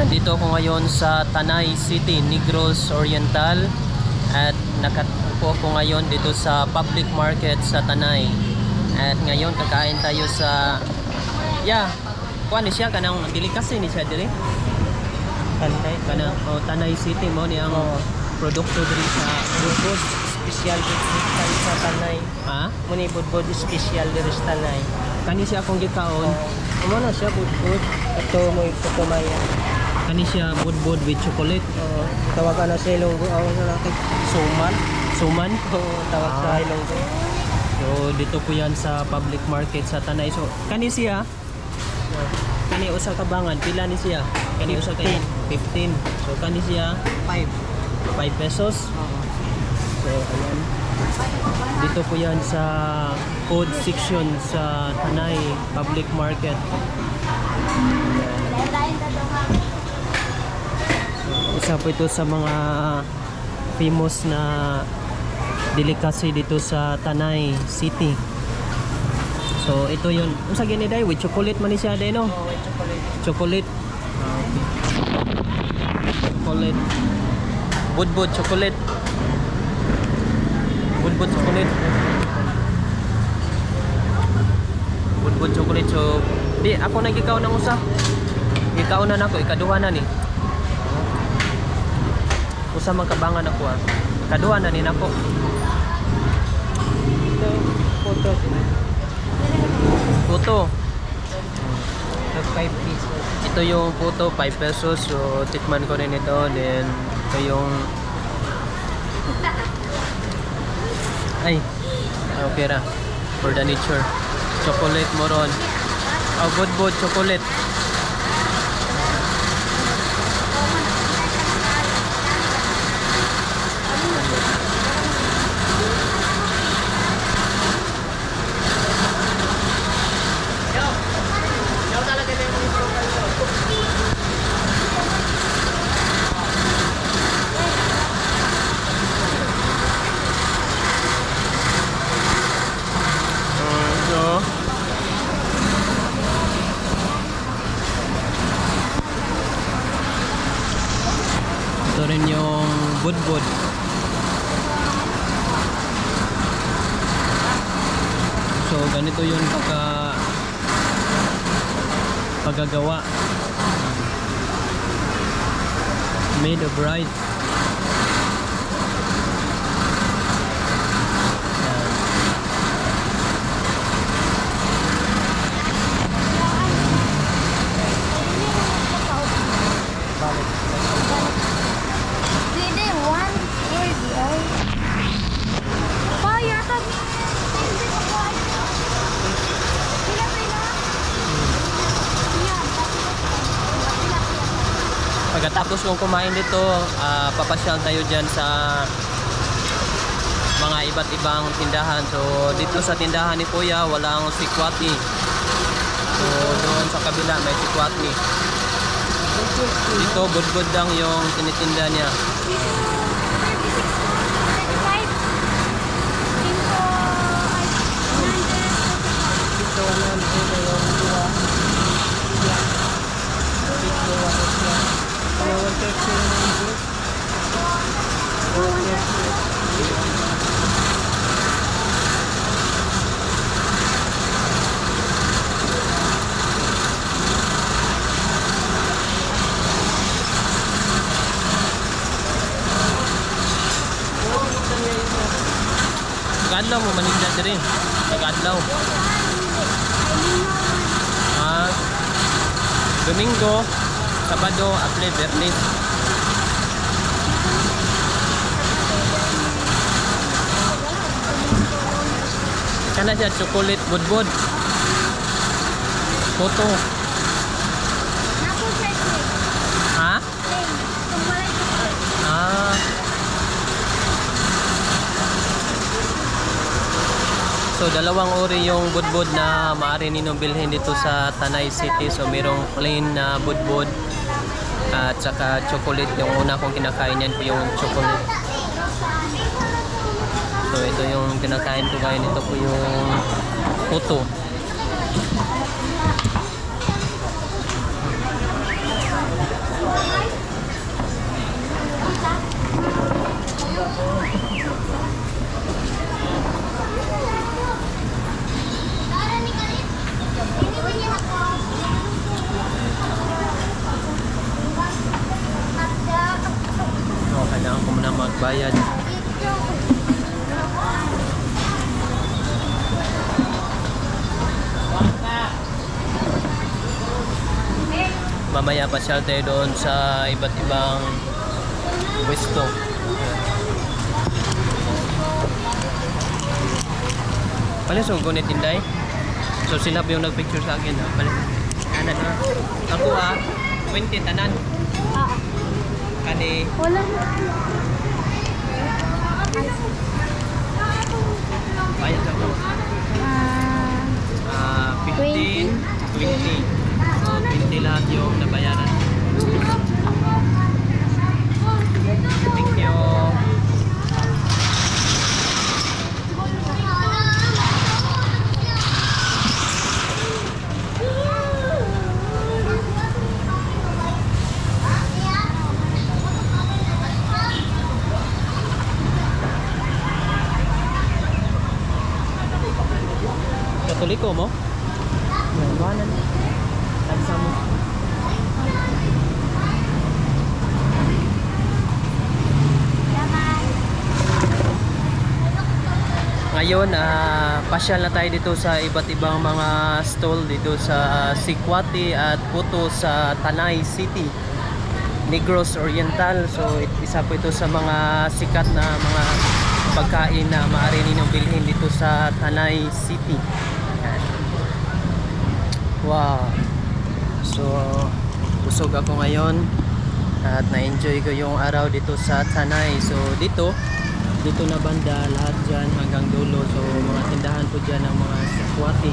Nandito ako ngayon sa Tanay City, Negros Oriental. At nakatupo ako ngayon dito sa public market sa Tanay. At ngayon kakain tayo sa kuan ni siya kanang delicacy ni siya diri. Tanay City mo ni ang produkto diri sa Budbud special diri sa Tanay. ha? Muni budbud special diri sa Tanay. Kani siya akong gikaon. Amo na siya budbud. Ito mo ipagkamaya. Kani siya budbud with chocolate. Tawagan na sa Ilonggo. Awan na natin. Suman. Tawag sa Ilonggo. So dito po yan sa public market sa Tanay. So kani siya kani usa ka bangan pila ni siya? Kani usa ka 15. So kani siya 5 pesos. So ayan. Dito po yan sa food section sa Tanay public market. Isa po ito sa mga famous na delicacy dito sa Tanay City. So ito yun. Kung sa giniday, with chocolate man ni siya din, no? With chocolate. Chocolate. Okay. Chocolate. Budbud chocolate. Budbud chocolate. Budbud chocolate. So, di ako nagikaw ng usa. Gikaw na nako, ikaduha na ni. Usa magkabangan ako ah. Kaduha na ni nako. Ito, photo. Puto. 5 pesos. Ito yung puto, 5 pesos. So, tikman ko rin ito. Then, ito yung... Ay, okay ra. For the nature. Chocolate moron. Budbud chocolate. Ito rin yung budbud. So ganito yun pagagawa. Made of rice. Pagkatapos kong kumain dito, papasyal tayo dyan sa mga iba't ibang tindahan. So dito sa tindahan ni Kuya walang sikwati. So doon sa kabila may sikwati. Dito budbud lang yung tinitinda niya. Tagadlaw mo manigda diri. Tagadlaw. Domingo, Sabado, Aple, Bernis. Kana siya chocolate budbud. Photo. Ha? So dalawang uri yung budbud na maaari ninyong bilhin dito sa Tanay City. So merong plain na budbud at saka chocolate. Yung una kong kinakain yan po yung chocolate. So ito yung kinakain ko ngayon. Ito po yung puto. magbayad. Mamaya pasyal tayo doon sa iba't ibang pwesto. Pala so gunit tinday. So sila yung nagpicture sa akin. Pala. Ano na? Ako 20 tanan. Kani Wala. bayad ako. 15, 20. So 20 lahat yung nabayaran. Thank you. Katoliko mo? Wala na. Tagsa mo. Ngayon, pasyal na tayo dito sa iba't ibang mga stall dito sa Sikwati at Puto sa Tanay City, Negros Oriental. So isa po ito sa mga sikat na mga pagkain na maaari ninyong bilhin dito sa Tanay City. Yan. Wow! So busog ako ngayon at na-enjoy ko yung araw dito sa Tanay. So dito na banda lahat dyan hanggang dulo. So mga tindahan po dyan ng mga Sikwati.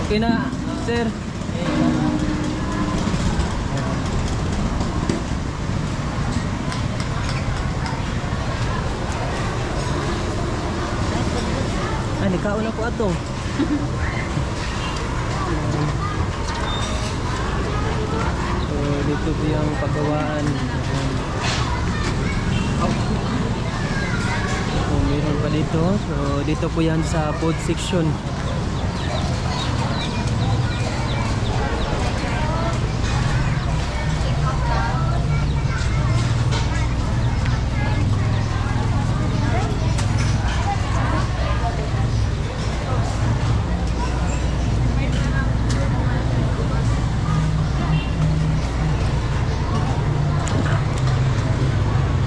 Okay na, sir. Nikaon ako ato. So dito po yung paggawaan. So meron pa dito. So dito po yan sa food section.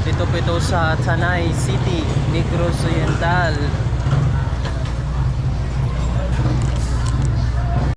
Dito po ito sa Tanay City, Negros Oriental.